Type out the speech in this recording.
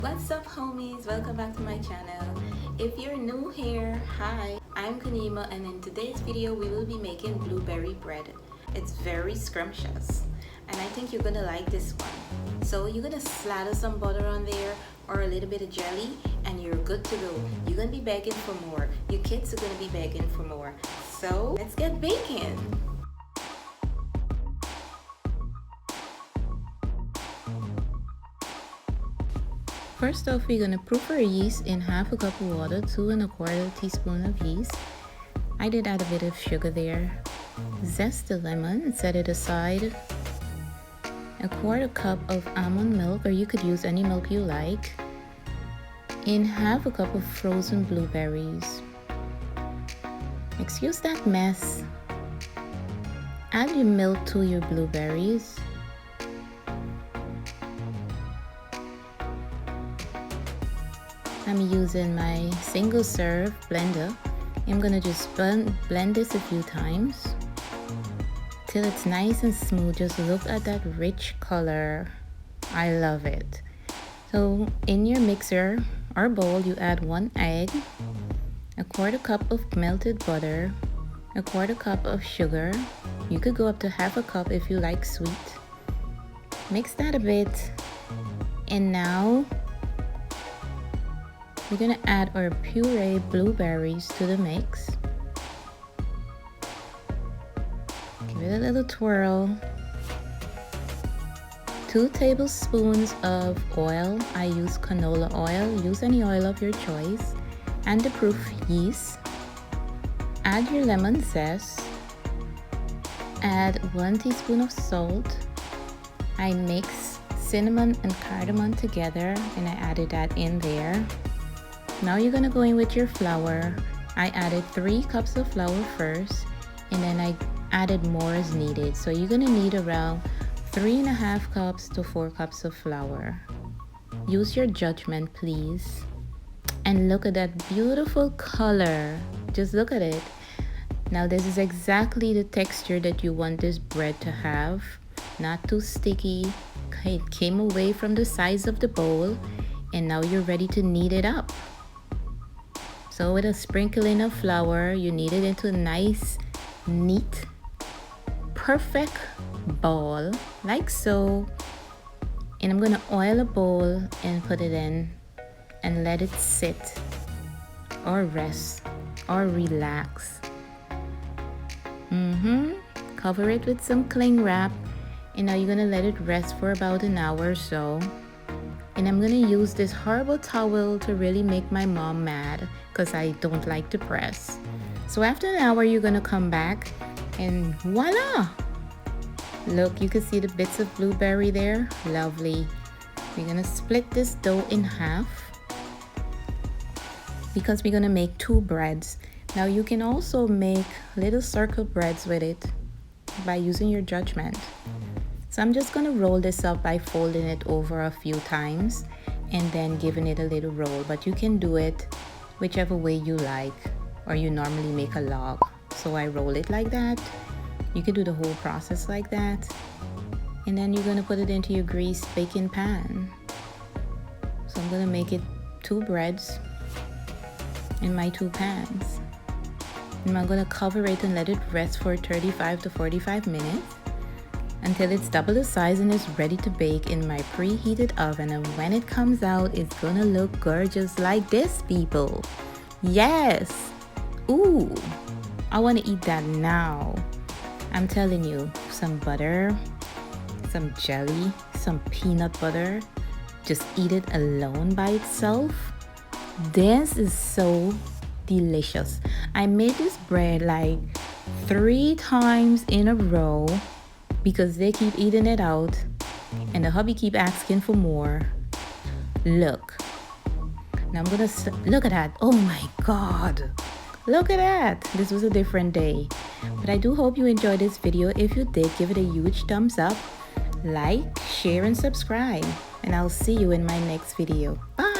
What's up, homies? Welcome back to my channel. If you're new here, hi, I'm Kanima, and in today's video we will be making blueberry bread. It's very scrumptious and I think you're gonna like this one. So you're gonna slather some butter on there or a little bit of jelly and you're good to go. You're gonna be begging for more. Your kids are gonna be begging for more. So let's get baking. First off, we're going to proof our yeast in half a cup of water, 2 1/4 teaspoon of yeast. I did add a bit of sugar there. Zest the lemon and set it aside. 1/4 cup of almond milk, or you could use any milk you like. In half a cup of frozen blueberries. Excuse that mess. Add your milk to your blueberries. I'm using my single serve blender. I'm gonna just blend this a few times till it's nice and smooth. Just look at that rich color. I love it. So in your mixer or bowl, you add 1 egg, 1/4 cup of melted butter, 1/4 cup of sugar. You could go up to half a cup if you like sweet. Mix that a bit, and now we're gonna add our pureed blueberries to the mix. Give it a little twirl. 2 tablespoons of oil. I use canola oil. Use any oil of your choice. And the proof yeast. Add your lemon zest. Add 1 teaspoon of salt. I mix cinnamon and cardamom together and I added that in there. Now you're gonna go in with your flour. I added 3 cups of flour first, and then I added more as needed. So you're gonna need around 3 1/2 cups to 4 cups of flour. Use your judgment, please. And look at that beautiful color. Just look at it. Now this is exactly the texture that you want this bread to have. Not too sticky. It came away from the sides of the bowl, and now you're ready to knead it up. So with a sprinkling of flour, you knead it into a nice, neat, perfect ball, like so. And I'm gonna oil a bowl and put it in and let it sit or rest or relax. Cover it with some cling wrap, and now you're gonna let it rest for about an hour or so. And I'm gonna use this horrible towel to really make my mom mad because I don't like to press. So after an hour, you're gonna come back and voila! Look, you can see the bits of blueberry there. Lovely. We're gonna split this dough in half because we're gonna make 2 breads. Now you can also make little circle breads with it by using your judgment. So I'm just gonna roll this up by folding it over a few times and then giving it a little roll. But you can do it whichever way you like, or you normally make a log. So I roll it like that. You can do the whole process like that. And then you're gonna put it into your greased baking pan. So I'm gonna make it 2 breads in my 2 pans. And I'm gonna cover it and let it rest for 35 to 45 minutes. Until it's double the size and is ready to bake in my preheated oven. And when it comes out, it's gonna look gorgeous like this, people. Yes! Ooh, I wanna eat that now. I'm telling you, some butter, some jelly, some peanut butter. Just eat it alone by itself. This is so delicious. I made this bread like 3 times in a row because they keep eating it out and the hubby keep asking for more. Look. Now I'm gonna look at that. Oh my God. Look at that. This was a different day. But I do hope you enjoyed this video. If you did, give it a huge thumbs up. Like, share, and subscribe. And I'll see you in my next video. Bye.